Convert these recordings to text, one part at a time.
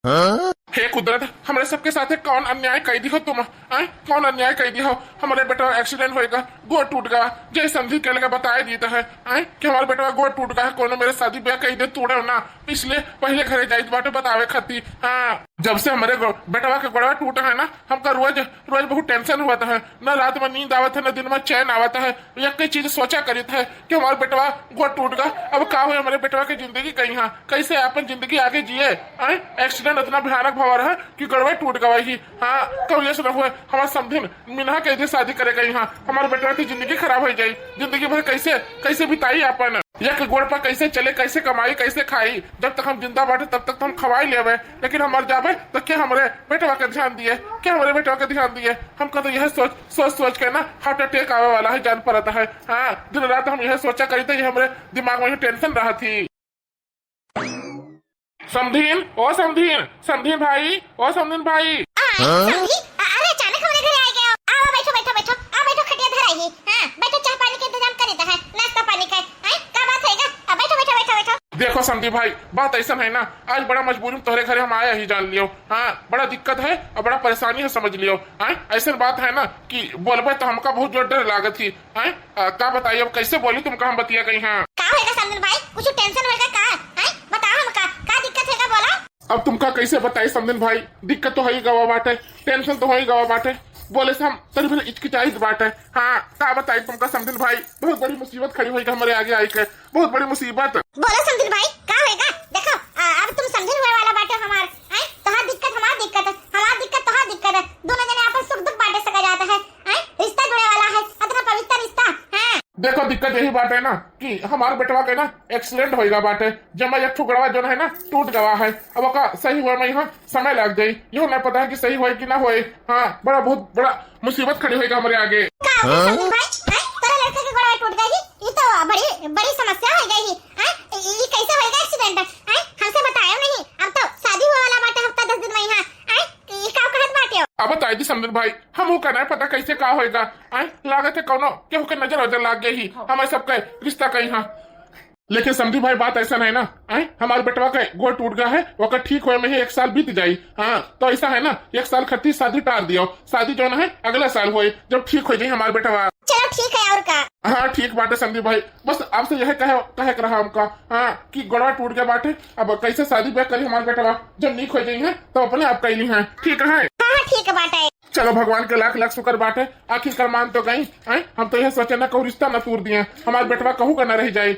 हे कुदरत, हमारे सबके साथ कौन अन्याय कर दी हो तुम? आए कौन अन्याय कर दी हो? हमारे बेटा एक्सीडेंट होएगा, गोड़ टूट गया, जय समझी के लगा बताया दी है आए कि हमारे बेटा गोड़ टूट गया, कोनो मेरे शादी ब्याह कही दे तोड़े ना, इसलिए पहले घरे जाई बाटे बतावे खाती। हाँ, जब से हमारे बेटवा के गोड़वा टूटा है ना, हमका रोज रोज बहुत टेंशन हुआ है, न रात में नींद आवत है, न दिन में चैन आवत है। एक कई चीज सोचा करी था कि हमारे बेटवा गोड़ टूट गया, अब का हुआ हमारे बेटवा की जिंदगी कहीं, हाँ कैसे अपन जिंदगी आगे जिए? एक्सीडेंट इतना भयानक भवर है कि गड़बड़ टूट गई। हाँ कब ये सुना हुआ हमारा समझिन मिनहा कैसे शादी करे गई, हाँ हमारे बेटवा की जिंदगी खराब हो जाई, जिंदगी भर कैसे कैसे बिताई अपन, एक गोड़ पर कैसे चले, कैसे कमाई, कैसे खाई? जब तक हम जिंदा बाटे तब तक तो हम खवाई लेवे, लेकिन हम मर जावे तो क्या हमारे बेटवा के ध्यान दिए, क्या हमारे बेटवा के ध्यान दिए? हमको तो यह सोच के ना हार्ट अटैक आवे वाला है, जान पड़ता है। हाँ दिन रात हम यह सोचा करी थे, ये हमारे दिमाग में टेंशन रहा थी। समधीन, ओ समधीन, समधीन भाई, ओ समधीन भाई। अरे अचानक हमारे घर आ गए हो। आओ बैठो बैठो बैठो, आ बैठो खटिया धर आई। हां बैठो, चाय पानी के इंतजाम कर देता है, नाश्ता पानी का है क्या बात हैगा? अब बैठो बैठो बैठो बैठो। देखो समधीन भाई, बात ऐसा है ना, आज बड़ा मजबूरी में तोहरे घरे हम आया ही जान लियो। हाँ बड़ा दिक्कत है और बड़ा परेशानी है, समझ लियो। हाँ ऐसा बात है ना कि बोलबे तो हमका बहुत जोर डर लागत थी। हाँ क्या बताइए, अब कैसे बोली तुमका हम बतिया गई। हाँ का होएगा समधन भाई, कुछ टेंशन होएगा का? हैं बताओ हमका का दिक्कत हैगा, बोलो। अब तुमका कैसे बताई समधीन भाई, दिक्कत तो है ही गवा बाटे, टेंशन तो है ही गवा बाटे, बोले से हम तरी भले हिचकिचाई बाटे। हाँ क्या बताई तुमका समधीन भाई, बहुत बड़ी मुसीबत खड़ी हुई हमारे आगे आई के, बहुत बड़ी मुसीबत। बोलो समधन भाई का होएगा? देखो अब तुम समझन हुए वाला बाटे हमार, हैं तोहार दिक्कत हमार दिक्कत है, हमार दिक्कत तोहार दिक्कत है, दोनों जने आपस सुख दुख बांटे सका जाता है। हैं रिश्ता जुड़े वाला है, इतना पवित्र रिश्ता। हैं देखो दिक्कत यही बात है ना कि हमारे बेटवा के ना एक्सीडेंट होएगा बाटे, जब एक ठुकड़वा जो है ना टूट गवा है, अब ओका सही हुआ में यहाँ समय लग जाये, यो नहीं पता है कि सही हुए कि ना हुए। हाँ बड़ा बहुत बड़ा मुसीबत खड़ी होएगा हमारे आगे। का होगा समधन भाई? हैं तेरा लड़के की गोड़ टूट गई, ये तो बड़ी बड़ी समस्या हो गई। हैं ये कैसे होएगा एक्सीडेंट? हैं हमसे बताया नहीं, अब तो शादी हुआ वाला बाटे, हफ्ता 10 दिन में यहाँ। हैं ये का कहत बाटे हो? अब बताई दी समधीन भाई, हम वो कहना है पता कैसे का होएगा। लागत है कौनो केहू के नजर वजर लाग गई ही, हमारे सबके रिश्ता कहीं। हाँ लेकिन समझी भाई बात ऐसा नहीं ना, हमारे बेटवा का गोड़ टूट गया है, वो ठीक हुए में ही 1 साल बीत जाये। हाँ तो ऐसा है ना, 1 साल खत्ती शादी टार दियो, शादी जो है अगला साल हुए जब ठीक हो जाये हमारे बेटवा। चलो ठीक है, और का? हाँ ठीक बाटे संदीप भाई, बस आपसे यह कहे रहा हमका। हाँ कि गोड़वा टूट गया बाटे, अब कैसे शादी ब्याह करी हमारे बेटवा, जब नीक हो जाई है तो अपने आप कैली है। ठीक है हाँ ठीक है बाटे। चलो भगवान के लाख लाख शुक्र बाटे, आखिरकार मान तो गई। हम तो यह सोचे ना कहूँ रिश्ता न तोड़ दिए, हमारे बेटवा कहूँ का न रह जाये।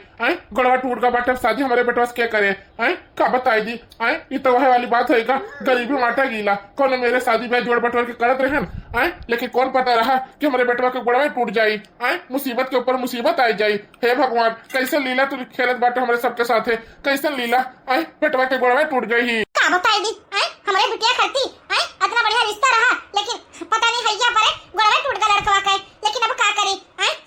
गोड़वा टूट गया बाटे, शादी हमारे बेटवा से क्या करे? का बताई दी? ये तो वह वाली बात होगा, गरीबी माटा गीला, कौन मेरे शादी ब्याह जोड़ बटोर के करत रहन, लेकिन कौन पता रहा कि हमारे बेटवा के गोड़वा टूट जाये, मुसीबत के ऊपर मुसीबत आई जाये। हे भगवान कैसे लीला तू खेलत बाटे हमारे सबके साथ है, कैसे लीला बेटवा के गोड़वा टूट गई। का बताई दी? हमारे बिटिया खरती इतना बढ़िया रिश्ता रहा, लेकिन पता नहीं हैया पर गोड़वा टूट गया लड़कवा के, लेकिन अब का करी?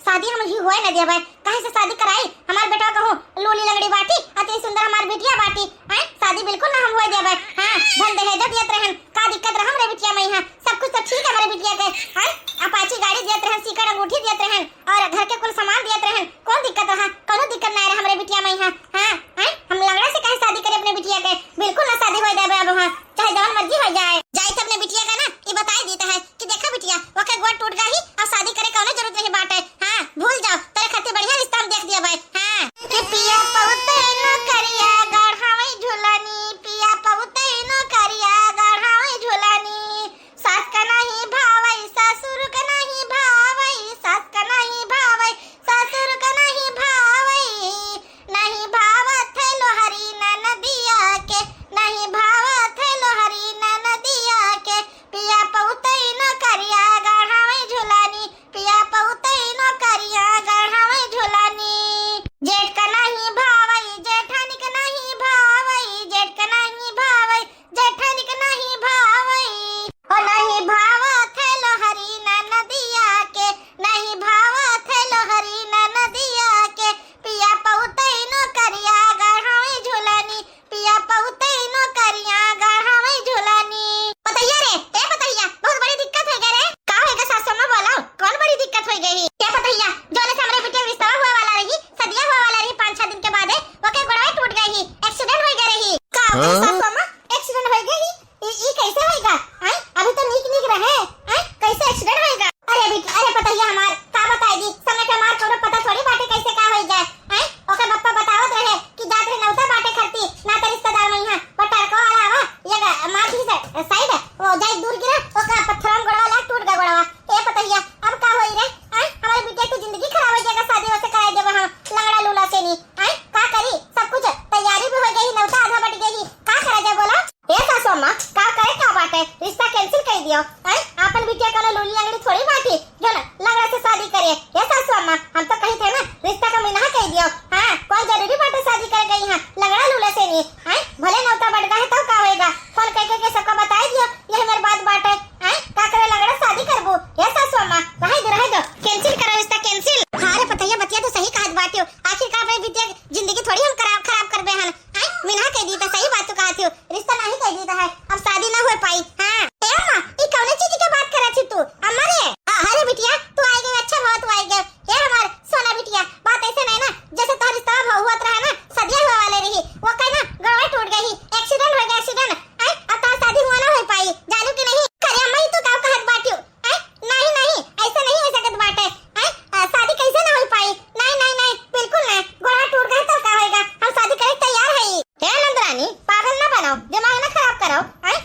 शादी हम ही होए न देबे, काहे से शादी कराई? हमार बेटवा कहूं लोली लगड़ी बाटी, अति सुंदर हमार बिटिया बाटी, शादी बिल्कुल ना हम होए देबे। हां धन दहेज दियत रहन, का दिक्कत रहा हमरे बिटिया में? हां सब कुछ तो ठीक है हमारे बिटिया के, अपाची गाड़ी दियत रहन, सीकर अंगूठी दियत रहन और घर के कुल सामान दियत रहन, कौन दिक्कत रहा? कोनो दिक्कत ना रहा हमरे बिटिया में। हां हम लंगड़ा से काहे शादी करे अपने बिटिया के? बिल्कुल ना शादी होए देबे अब, हां चाहे जवन मर्जी हो जाए। जाई तो अपने बिटिया का ना ये बताई देता है कि देखा बिटिया ओके गोड़ टूट गई, अब शादी करे कोनो जरूरत नहीं बाटे। हां भूल जाओ, तेरे खातिर बढ़िया रिश्ता हम देख दिया भाई। हां कि पिया पउते न करिया गढ़ावे झुलानी, पिया पउते न करिया गढ़ावे झुलानी, सास का नहीं भावई ससुर का नहीं भावई, सास का नहीं भावई ससुर का नहीं भावई, नहीं भावत है लोहरी ननदिया के, नहीं भावत है लोहरी ननदिया दियो हैं अपन बिटिया कोनो लूली लंगड़ी थोड़ी बाटी जो ना लंगड़ा से शादी करे। ये सासू अम्मा हम तो कही थे ना रिश्ता का मीना कह दियो। हां कौन जरूरी बात शादी कर गई है लंगड़ा लूला से नहीं हैं भले नौता बढ़गा है तो का होएगा फोन कह के सबको बता दियो यही मेरी बात है हैं का करे लंगड़ा शादी करबो। ये सासू अम्मा रह दो कैंसिल करो रिश्ता कैंसिल। हां रे पतैया बतिया तो सही कहत बाटियो आखिरकार अपनी बिटिया जिंदगी थोड़ी हम खराब करबे हन हैं मीना कह दी तो सही बात तो कहत हो रिश्ता नहीं कह दी है अब शादी ना हो पाई। हां ए अम्मा ई कौन चीज के बात करत छी तू अम्मा रे अरे बिटिया तू आई गई अच्छा बहुत आई गई ये हमार सोना बिटिया बात ऐसे नहीं ना जैसे तो रिश्ता हुआ रहा ना सदिया हुआ वाले रही वो कहीं ना गड़बड़ टूट गई एक्सीडेंट हो गया एक्सीडेंट अब तो शादी हुआ ना हो पाई जानू कि नहीं करे अम्मा ही तो का कहत बाटियो नहीं ऐसा नहीं हो सकत बाटे शादी कैसे ना हो पाई नहीं बिल्कुल नहीं गड़बड़ टूट गई तो का होएगा हम शादी करे तैयार है हे नंदरानी पागल ना बनाओ दिमाग ना खराब करो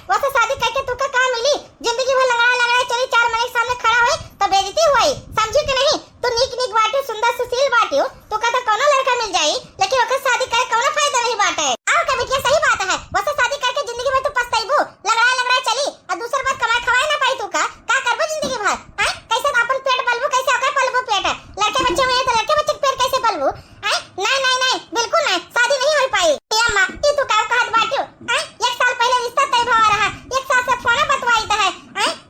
वो तो शादी करके तू का मिली जिंदगी भर लंगड़ा चली 4 महीने के सामने खड़ा हुई तो बेइज्जती हुई समझी कि नहीं तू नीक बाटी सुंदर सुशील बाटी तू का तो कोनो लड़का मिल जाई लेकिन ओकर शादी करे कोनो फायदा नहीं बाटे। और का बिटिया सही बात है वो तो शादी करके जिंदगी भर तू पछताइबू लंगड़ा चली और दूसर बात कमाए खवाए ना पाई तू का करबो जिंदगी भर कैसे अपन पेट पलबू कैसे ओकर पलबू पेट लड़के बच्चे हुए तो लड़के बच्चे पेट कैसे पलबू नहीं बिल्कुल नहीं शादी नहीं हो पाई। अम्मा ई तू का कहत बाटियो एक साल पहले रिश्ता तय भवा रहा एक साल से फोन बतवाई त है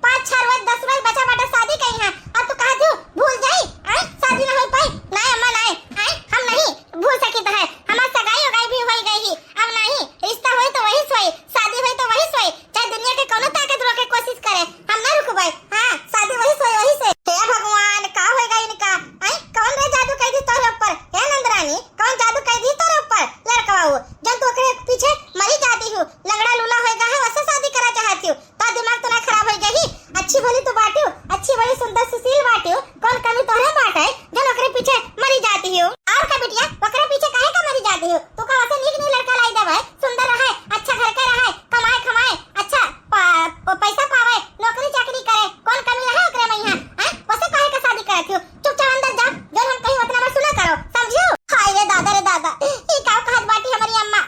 5-6 रोज 10 रोज बचा बाटा शादी कई है और तू कहत हो भूल जाई शादी ना हो पाई। नहीं अम्मा नहीं हम नहीं भूल सकी त है हमार सगाई भी हो गई अब नहीं रिश्ता होई तो वही सोई शादी होई तो वही सोई चाहे दुनिया के कोनो ताकत रोके कोशिश करे हम ना रुकबै। हां शादी वही सोई वही से। हे भगवान का होएगा इनका कौन रे जादू कर दी तोरे ऊपर हे नंदरानी कौन जादू कर दी तोरे ऊपर लड़काओ जब तू ओकरे पीछे मरी जाती हूँ लंगड़ा लूला होएगा है वैसे शादी करा चाहती हूँ तो दिमाग तो ना खराब हो गई अच्छी भली तू बाटी अच्छी भली सुंदर सुशील बाटी कौन कमी तोरे बात है जो ओकरे पीछे मरी जाती हूँ। और का बिटिया ओकरे पीछे काहे का मरी जाती हूँ तू का वैसे नीक लड़का लाई देबे सुंदर रहे अच्छा घर के रहे कमाए अच्छा पैसा पावे नौकरी चाकरी करे कौन कमी रहे ओकरे में यहाँ वैसे काहे का शादी करती हूँ चुपचाप अंदर जा जो हम कहीं उतना में सुना करो समझियो। हाय रे दादा ई का कहत बाटी हमारी अम्मा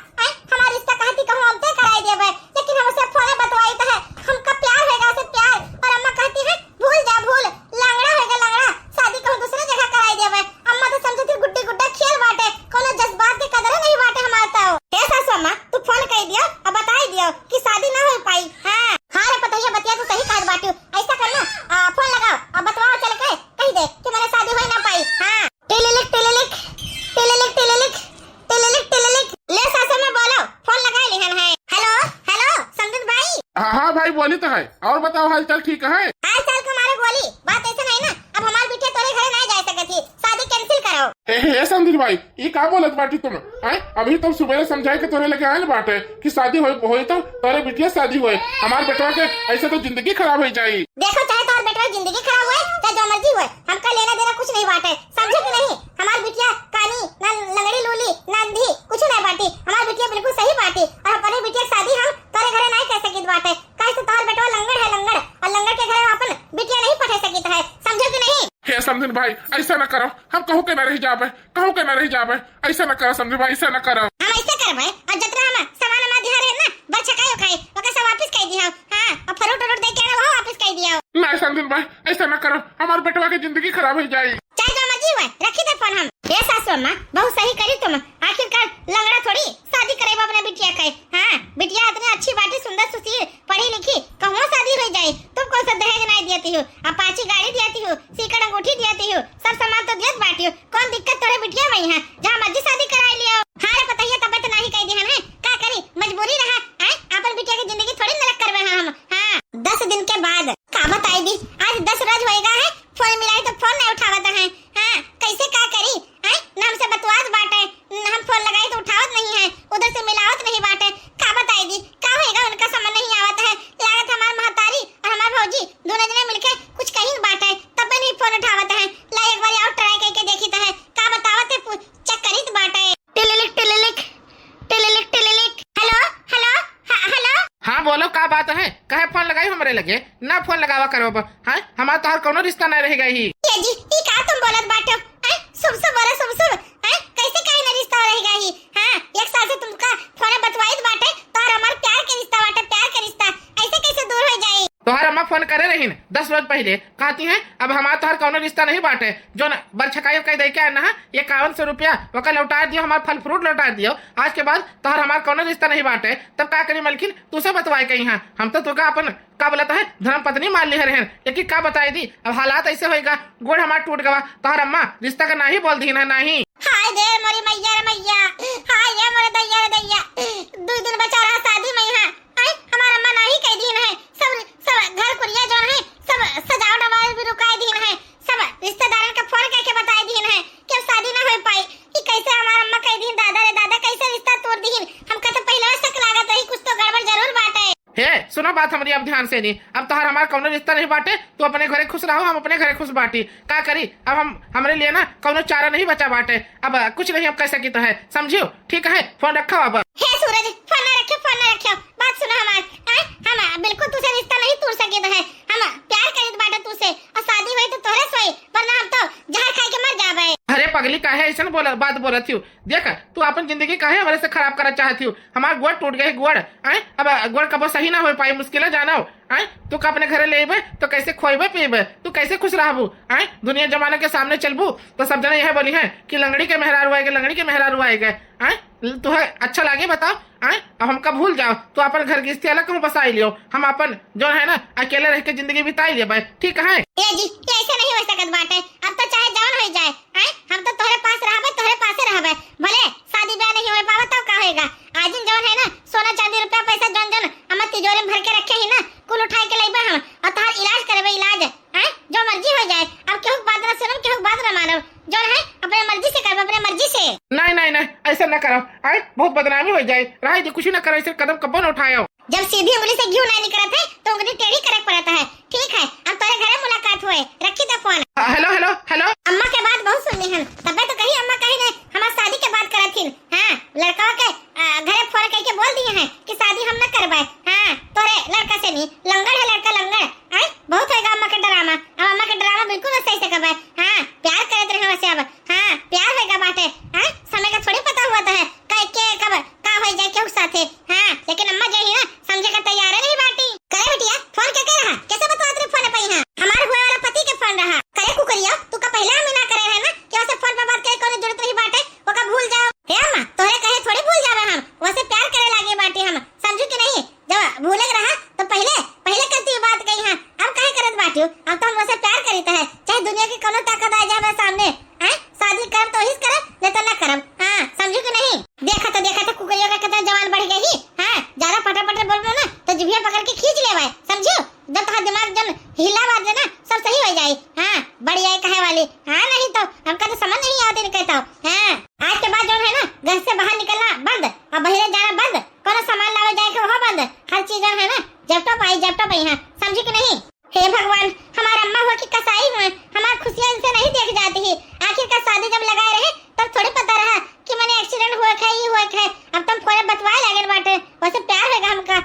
हमारा रिश्ता कहती कहूं हम ते कराई देबे लेकिन हम उसे फोन बतवाई त है हमका प्यार होएगा उसे प्यार और अम्मा कहती है भूल जा भूल लंगड़ा होएगा लंगड़ा शादी कहूं दूसरे जगह कराई देबे अम्मा तो समझती गुड्डी गुड्डा खेल बाटे कोनो जज्बात के कदर नहीं बाटे हमार तो। हे सासू अम्मा तू फोन कर दियो और बताई दियो कि शादी ना हो पाई। हां रे पतैया बतिया तो सही कहत बाटी ऐसा करना फोन लगाओ और बतवाओ चल के कह दे कि मेरा शादी हो ना पाई। हां टेलिलिक ले सासू में बोलो फोन लगा लिहन है। हेलो समझन भाई। हाँ भाई बोली तो है और बताओ हाल चाल ठीक है। हाल चाल तुम्हारे बोली बात ऐसे नहीं ना अब हमारी बिटिया तोरे घर नहीं जा सकती शादी कैंसिल करो। हे संदीप भाई ये का बोलत बाटी तुम अभी तुम सुबह समझाए के तोरे लेके आए बाटे कि शादी होई तो तोरे बिटिया शादी होए हमारे बेटवा के ऐसे तो जिंदगी खराब हो जाई। देखो चाहे तो बेटवा जिंदगी खराब हुए चाहे जो मर्जी हुए हमका लेना देना कुछ नहीं बाटे समझे कि नहीं। हमारी बिटिया कानी ना लंगड़ी लूली ना अंधी कुछ नहीं बाटी हमारी बिटिया बिल्कुल सही बाटी और अपनी बिटिया शादी हम तोरे घरे नहीं कर सकित बाटे काहे तो तोहर बेटवा लंगड़ है लंगड़ और लंगड़ के घरे अपन बिटिया नहीं पठा सकित है समझे कि नहीं। हे समझन भाई ऐसा न करो हम कहूँ के न रह जाबे ऐसा न करो समझन भाई ऐसा न करो हम ऐसे करबे और जतरा हम सामान में दिहा रहे ना बच्चा कायो खाई ओके सब वापस कर दिया। हां और फ्रूट दे के वो वापस कर दिया। नहीं समझन भाई ऐसा न करो हमारे बेटवा की जिंदगी खराब हो जाए चाहे जो मर्जी हुए रखी दे फोन हम। हे सासू अम्मा बहुत सही करी तुम आखिरकार लंगड़ा थोड़ी शादी करे अपने बिटिया के। हां बिटिया इतनी अच्छी बाटी सुंदर सुशील पढ़ी लिखी कहूं शादी हो जाए तुम कौन सा दहेज नहीं देती हो अपाची गाड़ी देती हो सीकड़ अंगूठी देती हो सब सामान तो देत बाटी हो कौन दिक्कत तोरे बिटिया में है जहां मर्जी शादी कराई लियो। हां रे पता है तबीयत नहीं कह दी है का करी मजबूरी रहा अपन बिटिया की जिंदगी थोड़ी नरक करवे हम। हां 10 दिन के बाद का बताई दी आज 10 रोज होएगा है फोन मिलाई तो फोन नहीं उठावत है। हां कैसे का करी ना हमसे बतवात बाटे हम फोन लगाई तो उठावत नहीं है उधर से मिलावत नहीं बाटे का बताई दी का होएगा उनका समझ नहीं आवत है लागत हमार महतारी और हमार भौजी दोनों जने मिलके कुछ कहीं बाटे तब नहीं फोन उठावत है ला एक बार और ट्राई करके देखी तो है का बतावत है चेक करित बाटे। टिलिलिक हेलो हाँ बोलो का बात है कहे फोन लगाई हमारे लगे ना फोन लगावा करो हाँ हमारा तो कोनो रिश्ता नहीं रहेगा ही। ये जी ई का तुम बोलत बाटो सुब बोला कैसे काहे ना रिश्ता रहेगा ही। हां एक साल से तुमका फोन बतवाइत बाटे तो हमार प्यार के रिश्ता बाटे प्यार के रिश्ता ऐसे कैसे दूर हो जाए। तोहर अम्मा फोन करे रही 10 रोज पहले, कहती है अब हमारा तोहर कौनो रिश्ता नहीं बाटे, जो न बरछकाई कह दे के ना 5100 रुपया ओकर लौटा दियो, हमार फल फ्रूट लौटा दियो, आज के बाद तोहर हमार कौनो रिश्ता नहीं बाटे। तब का करी मलकिन, तू से बतवाए कहीं हाँ, हम तो तुका अपन का बोलता है धर्म पत्नी मान ली है, लेकिन का बताई दी, अब हालात ऐसे होएगा, गोड़ हमार टूट गवा, तोहर अम्मा रिश्ता का नहीं बोल दी ना नहीं। हाय दे मोरी मैया रे मैया, हाय ये मोरे दैया रे दैया, 2 दिन बचा रहा शादी में यहाँ, आई हमारा अम्मा नहीं कह दी है, सब घर कुरिया जो है सब सजावट हमारे भी रुकाए दी है, सब रिश्तेदारों का फोन करके बताए दी है कि अब शादी ना हो पाई, कि कैसे हमारा अम्मा कह दी दादा रे दादा कैसे रिश्ता तोड़ दी, हमका तो पहले शक लागत है कुछ तो गड़बड़ जरूर बाटे। हे सुनो बात हमारी अब ध्यान से नहीं, अब तोहर हमारा कौनो रिश्ता नहीं बाटे, तू अपने घरे खुश रहो, हम अपने घरे खुश बाटी, का करी अब हम हमारे लिए ना कौनो चारा नहीं बचा बाटे, अब कुछ नहीं अब कह सकी तो है, समझियो ठीक है, फोन रखो अब। हे सूरज फोन ना रखियो, बात सुनो हम बिल्कुल तुझसे रिश्ता नहीं तोड़ सके तो है, हम प्यार करित बाटे तुझसे, और शादी हुई तो तोरे सोई, वरना हम तो जहर खाए के मर जाबे। अरे पगली काहे ऐसा बात बोलत थी, देख तू अपन जिंदगी काहे हमारे से खराब करना चाहती हो, हमारा गोड़ टूट गए गोड़, अब गोड़ कबो सही ना हो पाई, मुश्किल है जाना हो, तू का अपने घरे ले तो कैसे खोएबे पीबे, तू कैसे खुश रहबू, दुनिया जमाना के सामने चलबू तो सब जना यह बोली है कि लंगड़ी के मेहरारू आएगा, लंगड़ी के मेहरारू आएगा, तो है अच्छा लगे बताओ, अब हमका भूल जाओ, तो अपन घर की अलग कहूँ बसाई लियो, हम अपन जो है ना अकेले रह के जिंदगी बिताई ले भाई, ठीक है। ये जी ये ऐसे नहीं हो सकत बाटे, अब तो चाहे जौन हो जाए, हम तो तोहरे पास रहबे, तोहरे पासे रहबे, भले शादी ब्याह नहीं हो पावे तब का होएगा, आज जौन है ना सोना चांदी रुपया पैसा जौन जौन हम तिजोरी में भर के रखे ही ना कुल उठाए के लेबे हम, और तोहर इलाज करबे, इलाज जो मर्जी हो जाए, अब केहू बात ना सुनम केहू बात ना मानम, जो है अपने मर्जी से करबे, अपने मर्जी से। नहीं ऐसा न करो, बहुत बदनामी हो जाए, राय जी कुछ न करो, ऐसे कदम कब्बो न उठाओ, जब सीधी उंगली से घी नहीं निकलता है तो उंगली टेढ़ी करे पड़ता है, ठीक है अब तेरे घरे मुलाकात हुए, रखी तो फोन। हेलो अम्मा के बात बहुत सुननी है, तबे तो कही अम्मा कही ने हमार शादी के बात करत थी, हां लड़का के घरे फोन करके बोल दिए हैं कि शादी हम न करबे, हां तोरे लड़का से नहीं, लंगड़ है लड़का लंगड़, बहुत होएगा अम्मा के ड्रामा, अब अम्मा के ड्रामा बिल्कुल सही से करबे, हां प्यार करत रहे वैसे, अब हां प्यार होएगा बाटे, समय का थोड़ी पता हुआ था है के कब का हो जाए केहू साथे, हां लेकिन अम्मा जो है ना समझे का तैयार नहीं बाटी, करे बिटिया फोन के कह रहा कैसे बतवा तेरे फोन पे हां हमार हुआ वाला पति के फोन रहा, करे कुकरिया तू का पहले हम ना करे है ना कि वैसे फोन पे बात करे कोनो जरूरत नहीं बाटे, ओका भूल जाओ, हे अम्मा तोरे कहे थोड़ी भूल जावे, हम वैसे प्यार करे लागे बाटी, हम समझू कि नहीं, जब भूले रहा तो पहले करती बात कही, हां अब काहे करत बाटी, अब तो हम वैसे प्यार करीत है, चाहे दुनिया की कोनो ताकत आ जावे सामने, शादी कर तो ही करब नहीं तो ना करब, हां समझू कि नहीं। देखा तो कुकरिया का कितना जवान बढ़ गई, हां ज्यादा पटर बोल ना तो जिभिया पकड़ के खींच लेवे, समझू जब तक दिमाग जन हिला बात ना सब सही हो जाए, हां बढ़िया है कहे वाली, हां नहीं तो हमका तो समझ नहीं आती कहता हूं, हां आज के बाद जो है ना घर से बाहर निकलना बंद और बाहर जाना बंद, कोनो सामान लावे जाए के वो बंद, हर चीज है ना जब तो आई, हां समझी कि नहीं। हे भगवान हमारा अम्मा हुआ की कसाई हुए, हमारी खुशियां इनसे नहीं देख जाती है, आखिरकार शादी जब लगाए रहे तब थोड़ी पता रहा कि मैंने एक्सीडेंट हुआ है, ये हुआ है, अब तुम फोन बतवाए लगे बाटे, वैसे प्यार होगा हमका,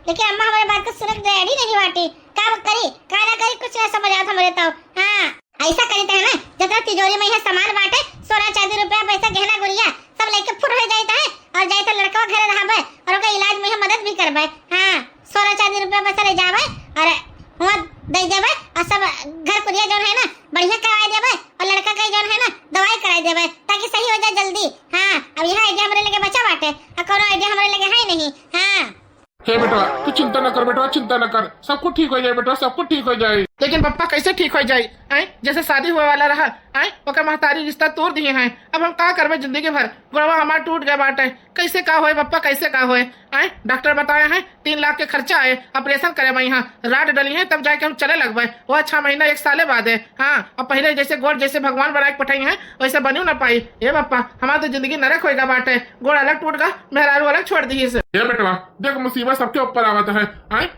लेकिन अम्मा हमारी बात को सुनने रेडी नहीं बाटी, का करी का ना करी कुछ ना समझ आता हमारे तो, हां ऐसा करी है ना जितना तिजोरी में यह सामान बाटे सोना चांदी रुपया पैसा गहना गुड़िया सब लेके फुर हो जाता है, और जाए तो लड़का घरे रहबे और ओकर इलाज में मदद भी करबे, हां सोना चांदी रुपया पैसा ले जाबे और वहाँ दे देबे, और सब घर कुरिया जो है ना बढ़िया कराए देबे, और लड़का का जो है ना दवाई कराए देबे ताकि सही हो जाए जल्दी, हां अब यह आइडिया हमारे लगे बचा बाटे, और कोनो आइडिया हमारे लगे है नहीं, हां हे बेटा तू चिंता न कर बेटा, चिंता न कर, सब कुछ ठीक हो जाए बेटा, सब कुछ ठीक हो जाए। लेकिन पप्पा कैसे ठीक हो जाए, जैसे शादी हुए वाला रहा, ओकर महतारी रिश्ता तोड़ दिए हैं, अब हम का करबे जिंदगी भर, गुड़वा हमारा टूट गया बाटे, कैसे का होए पप्पा कैसे का होए, डॉक्टर बताए हैं 3 लाख के खर्चा है, ऑपरेशन करे भाई, यहाँ राड डली है तब जाके हम चले लगबे, वो 6 महीना 1 साल बाद है, हाँ और पहले जैसे गोड़ जैसे भगवान बना के पठाई है वैसे बनी ना पाई, ये पप्पा हमारा तो जिंदगी नरक होएगा बाटे, गोड़ अलग टूट गया मेहरारू अलग छोड़ दी से। ये बेटवा देख मुसीबत सबके ऊपर आवत है,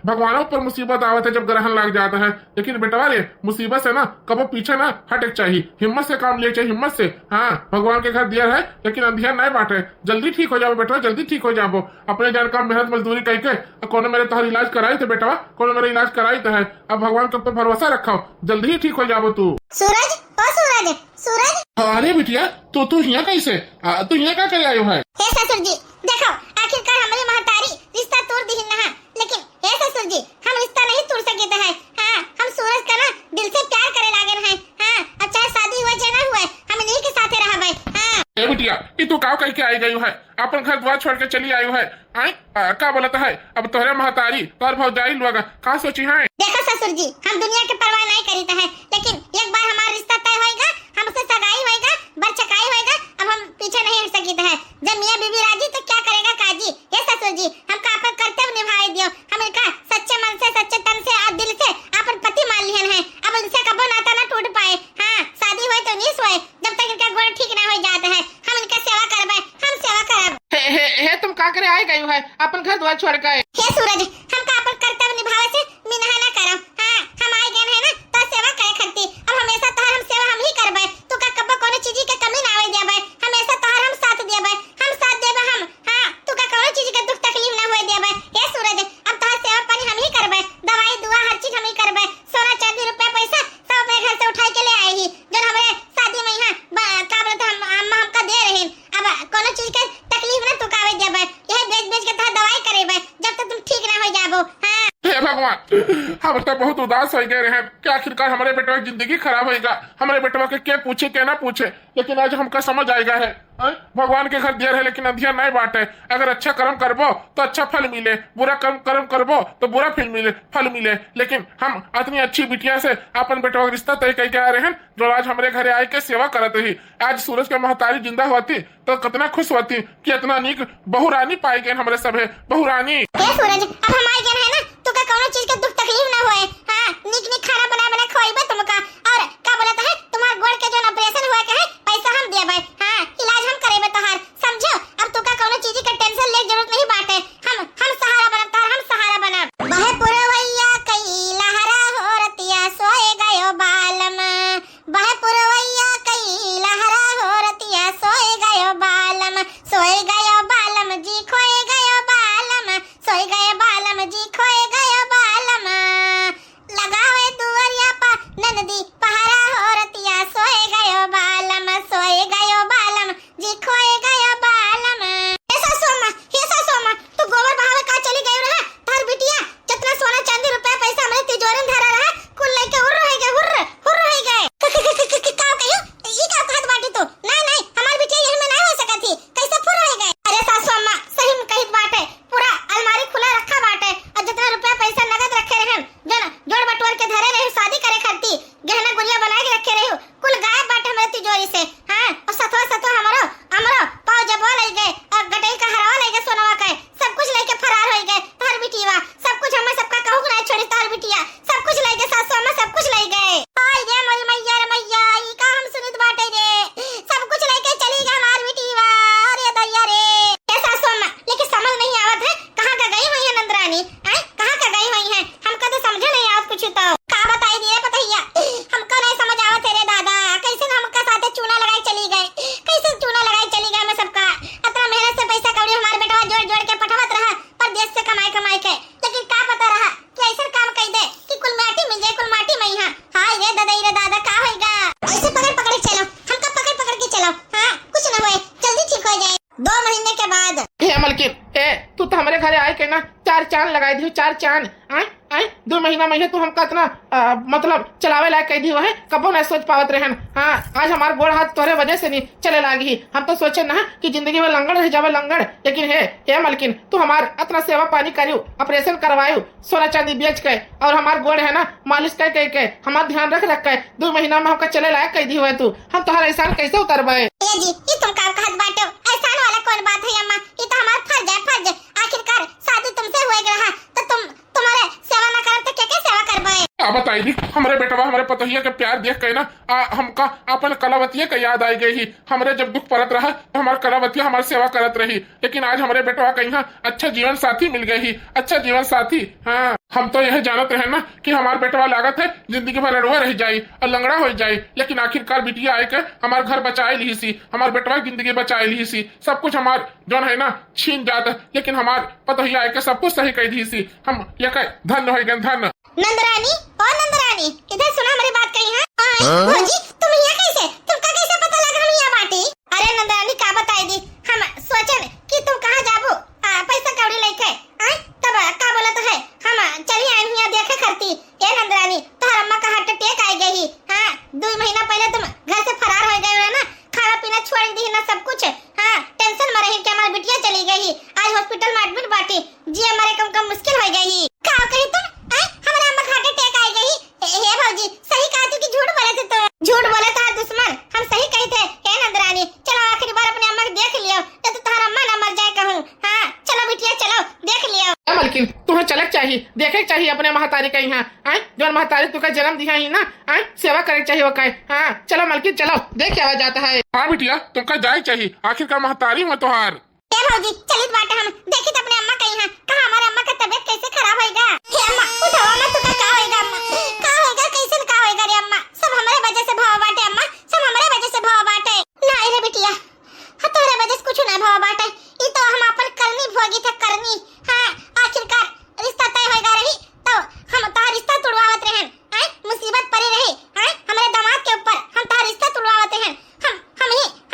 भगवानों ऊपर मुसीबत आवत है जब ग्रहण लग जाता है, लेकिन बेटवा रे मुसीबत से ना कबो पीछे ना हटक चाहिए, हिम्मत से काम ले चाहिए, हिम्मत से, हाँ भगवान के घर दिया है लेकिन अंधिया नहीं बांटे, जल्दी ठीक हो जाओ बेटा, जल्दी ठीक हो जाओ, अपने जान का मेहनत मजदूरी करके कोनो मेरे तोहर इलाज कराई थे बेटवा, कोनो मेरा इलाज कराई तो है, अब भगवान के ऊपर भरोसा रखो, जल्दी ही ठीक हो जाओ तू। सूरज ओ सूरज अरे बिटिया तू यहाँ कैसे, तू यहाँ क्या करे आयो है। हे ससुर जी देखो आखिरकार हमारी महतारी रिश्ता तोड़ दी ना, लेकिन हे ससुर जी हम रिश्ता नहीं तोड़ सके है, तू काव कह के आई गई है अपन घर द्वार छोड़ के चली आई है आई का बोलता है अब तोहरे महतारी तोहर भौजाई लोग का सोची है। देखो ससुर जी हम दुनिया के परवाह नहीं करीता है लेकिन एक बार हमारा रिश्ता तय होएगा हमसे सगाई होएगा बरचकाई होएगा अब हम पीछे नहीं हट सकते हैं। जब मियां बीबी राजी तो क्या करेगा काजी। ये ससुर जी हमका अपन कर्तव्य निभाए दियो हम इनका सच्चे मन से सच्चे तन से और दिल से अपन पति मान लिहन है अब इनसे कबो नाता ना टूट पाए। हाँ शादी हुई तो नहीं सोए जब तक इनका गुण ठीक ना हो जाता है हम इनका सेवा करबे हम सेवा करब। हे तुम का करे आई गई है अपन घर द्वार छोड़ के। हे सूरज हमका अपन कर्तव्य निभावे से मिनहा ना करब। हाँ हम आए गए है ना तो सेवा करे खरती अब हमेशा तोहर हम सेवा हम ही करबे तू का कबो कोनो चीज के कमी ना आवे देबे हमेशा तोहर हम साथ देबे हम। हाँ तू का कोनो चीज के दुख तकलीफ ना होए देबे। हे सूरज अब तोहर सेवा पानी हम ही करबे दवाई दुआ हर चीज हम ही करबे सोना चांदी रुपया पैसा सब अपने घर से उठा के ले आए ही जो हमरे शादी में यहाँ का बोलत हम अम्मा हमका दे रही अब कोनो चीज के तकलीफ ना तू कावे देबे यही बेच बेच के तोहर दवाई करेबे जब तक तुम ठीक ना हो जाबो। हाँ हे भगवान हम तो बहुत उदास हो गए हैं कि आखिरकार हमारे बेटवा की जिंदगी खराब होएगा हमारे बेटवा के क्या पूछे क्या ना पूछे लेकिन आज हमका समझ आएगा है भगवान के घर देर है लेकिन अंधिया नहीं बांटे। अगर अच्छा कर्म करबो तो अच्छा फल मिले बुरा कर्म करबो तो बुरा फल मिले लेकिन हम इतनी अच्छी बिटिया से अपन बेटवा का रिश्ता तय करके आ रहे हैं जो आज हमारे घरे आए के सेवा करते ही आज सूरज के महतारी जिंदा होती तो कितना खुश होती कि इतना नीक बहु रानी पाई गए हमारे सब है बहु रानी। सूरज अब हम आए गए है ना तो का कोनो चीज के दुख तकलीफ ना होए। हाँ निक खाना बना खवाइबे तुमका और का बोलता है तुम्हार गोड़ के जो ऑपरेशन हुआ के है पैसा हम देबे। हाँ इलाज हम करेबे तोहार समझो अब तू का कोनो चीज के टेंशन ले जरूरत नहीं बाटे हम सहारा बनब तोहार हम सहारा बनब। बहे पुरवैया कई लहरा हो रतिया सोए गयो बालम बहे पुरवैया कई लहरा हो रतिया सोए गयो बालम जी खोए गयो बालम सोए गयो बालम जी खोए गयो बालम लगावे दुवरिया पा नंदी पहरा हो रतिया सोए गयो बालम जी खोए गयो बालम। ऐसा सोमा तू गोबर बहावे का चली गई रहा तार बिटिया जितना सोना चांदी रुपया पैसा हमरे तिजोरी में धरा रहा कुल लेके हुर्र हो गए का कहियो ई का कहत बाटी तो नहीं हमार बिटिया यही में नहीं हो सकती कैसे फुर हो गए। अरे सासू अम्मा सही में कहित बाटे पूरा अलमारी खुला रखा बाटे और जितना रुपया पैसा नगद रखे रहे जन जोड़ बटोर के धरे रहे शादी करे खरती गहना गुड़िया बना के रखे रहे कुल गायब बाटे हमारे तिजोरी से। हाँ और सतवा हमरो पाव जबवा ले गए और गटई का हरावा ले गए सोनवा का सब कुछ लेके फरार हो गए तार बिटिया सब कुछ हमें सबका कहू नहीं छोड़ी तार बिटिया सब कुछ ले गए सासू अम्मा सब कुछ ले गए। हाय रे मोरी मैया ई का हम सुनित बाटे रे सब कुछ लेके चली गए हमार बिटिया अरे दैया रे। ये सासू अम्मा लेकिन समझ नहीं आवत है कहां का गई हुई है नंदरानी कहां का गई हुई है हमका तो समझ नहीं आवत कुछ तो का बताई दिए पतैया हमका नहीं समझ आवत रे दादा कैसे हमका साथे चूना लगाई चली गए कैसे चूना लगाई चली गए मैं सबका इतना मेहनत से पैसा कौड़ी हमारे बेटा जोड़ के पठवत रहा परदेश से कमाई के लेकिन का पता रहा कि ऐसा काम कह दे कि कुल माटी मिल जाए कुल माटी में यहाँ। हाय रे दादा का होएगा ऐसे पकड़ के चलो हमका पकड़ के चलो। हाँ कुछ न होए जल्दी ठीक हो जाए 2 महीने के बाद। हे मलकिन तू तो हमारे घरे आए के ना 4 चांद लगाई दी 4 चांद आए 2 महीना में तू हमका इतना मतलब चलावे लायक कह दी है कबो नहीं सोच पावत रहन। हाँ आज हमारे गोड़ हाथ तोरे वजह से नहीं चले लागी हम तो सोचे ना कि जिंदगी में लंगड़ रह जावे लंगड़ लेकिन हे मलकिन तू हमार इतना सेवा पानी करियो ऑपरेशन करवायु सोना चांदी बेच के और हमार गोड़ है ना मालिश कह के हमार ध्यान रख के 2 महीना में हमका चले लायक कह दी हुए तू हम तुम्हारा एहसान कैसे उतरबे। जी ये तुम का कहत बाटे एहसान वाला कौन बात है अम्मा ये तो हमारा फर्ज है आखिरकार शादी तुमसे हुए रहा तो तुम्हारे सेवा ना करब तो क्या सेवा करबे। बताई दी हमारे बेटवा हमारे पतोहिया के प्यार देख के ना हमका अपन कलावतिया का याद आई गई हमरे जब दुख पड़त रहा तो हमारे कलावतिया हमारी सेवा करत रही लेकिन आज हमारे बेटवा कहीं अच्छा जीवन साथी मिल गई अच्छा जीवन साथी। हाँ हम तो यह जानते हैं ना कि हमारे बेटवा लागत है जिंदगी भर लड़वा रह जाये और लंगड़ा हो जाये लेकिन आखिरकार बिटिया आए के हमारे घर बचाए ली सी हमारे बेटवा की जिंदगी बचाए ली सी सब कुछ हमार जो है ना छीन जाता लेकिन हमारे पतोहिया आए के सब कुछ सही कह दी सी हम यह धन्य हो गए धन्य। नंदरानी इधर सुना हमारी बात कही है भौजी तुम यहाँ कैसे तुमका कैसे पता लगा हम यहाँ बाटी। अरे नंदरानी का बताई दी हम सोचन कि तुम कहाँ जाबो पैसा कौड़ी लेके तब का बोलत है हम चली आई यहाँ देखे करती। ए नंदरानी तोहर अम्मा का हार्ट अटैक आई गई। हाँ 2 महीना पहले तुम घर से फरार हो गए हो ना खाना पीना छोड़ दी ना सब कुछ। हाँ देखे चाहिए अपने महतारी का यहाँ आए जो महतारी तुका जन्म दिया ही ना आए सेवा करे चाहिए वो कहे। हाँ चलो मलकिन चलो देख आवा जाता है। हाँ बिटिया तुमका जाए चाहिए, आखिरकार महतारी में तोहार। ए भौजी चलित बाटे हम देखी तो अपने अम्मा कहीं हैं कहा हमारे अम्मा का तबीयत कैसे खराब होएगा। हे अम्मा उठाओ अम्मा तुका का होएगा, अम्मा का होएगा कैसे का होएगा रे अम्मा, सब हमारे वजह से भाव बाटे अम्मा, सब हमारे वजह से भाव बाटे। नहीं रे बिटिया हाँ तोरे वजह से कुछ ना भाव बाटे, ई तो हम अपन करनी भोगी थे करनी। हाँ आखिरकार रिश्ता तय होएगा रही तो हम तार रिश्ता तुड़वावत रहन, हैं मुसीबत पड़ी रही हैं हमारे दामाद के ऊपर, हम तार रिश्ता तुड़वावत हैं,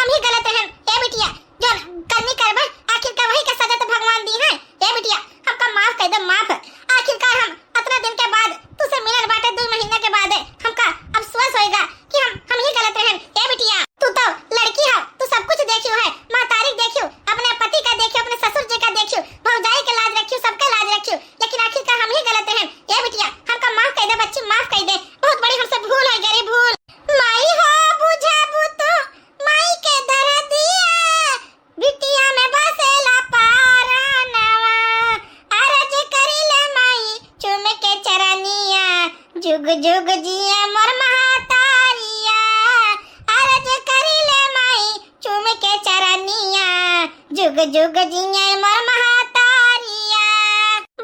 हम ही गलत हैं। ए बिटिया जो करनी करबे आखिरकार वही का सजा तो भगवान दी है। ए बिटिया हमका माफ कर दे माफ, आखिरकार हम इतना दिन के बाद तुझसे मिलन बाटे 2 महीने के बाद हमका अफसोस होएगा कि हम ही गलत हैं। ए बिटिया तू तो लड़की है, तू सब कुछ देखियो है, महतारी देखियो, अपने पति का देखियो, अपने ससुर जी का देखियो, भौजाई के लाज रखियो, सबका लाज रखियो, लेकिन आखिरकार हम ही गलत हैं। ए बिटिया हमका माफ कर दे बच्ची, माफ कर दे, बहुत बड़ी हमसे भूल है गरी भूल। माई हो बुझाबू तो माई के दर्दिया बिटिया में बसेला पारानवा, अरज करिले माई चुम के चरनिया, जुग जुग जिए मोर महतारिया, अरज करिले माई चुम के चरनिया, जुग जुग जिए मोर महतारिया।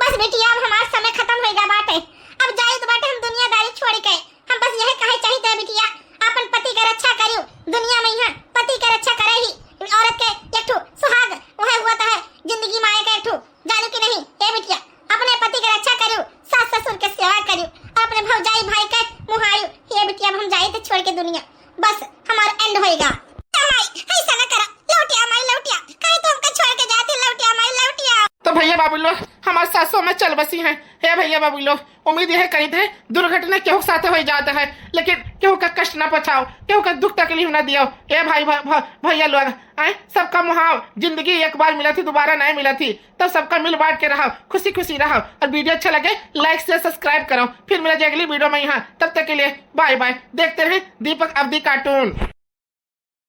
बस बेटिया अब हमारा समय खत्म होएगा बाटे, अब जाई तो बाटे हम दुनियादारी छोड़ के, हम बस यही कहे चाहिए बिटिया अपन पति का रक्षा करियो, दुनिया में यहाँ पति का रक्षा करे ही औरत के एक ठो सुहाग वह हुआ है जिंदगी में आएगा एक ठो, जानो कि नहीं। ए बिटिया अपने पति का रक्षा करियो, सास ससुर के सेवा करियो, अपने भौजाई भाई के मुहारियो। ये बिटिया हम जाए तो छोड़ के दुनिया, बस हमारा एंड होएगा। माई ऐसा ना करा, लौटिया माई लौटिया, कहीं तो हमका छोड़ के जाते, लौटिया माई लौटिया। तो भैया बाबू लोग हमारे सासों में चल बसी हैं। हे भैया बाबू लोग उम्मीद है कहीं थे दुर्घटना केहू साथ हो जाता है, लेकिन केहू का कष्ट ना पछाओ, केहू का दुख तकलीफ ना दियो। ए भाई भैया लोग आए सबका मुहाव, जिंदगी एक बार मिला थी दोबारा नहीं मिला थी, तब सबका मिल बांट के रहो, खुशी खुशी रहो, और वीडियो अच्छा लगे लाइक से सब्सक्राइब करो। फिर मिला अगली वीडियो में यहाँ, तब तक के लिए बाय बाय। देखते रहे दीपक अवधी कार्टून।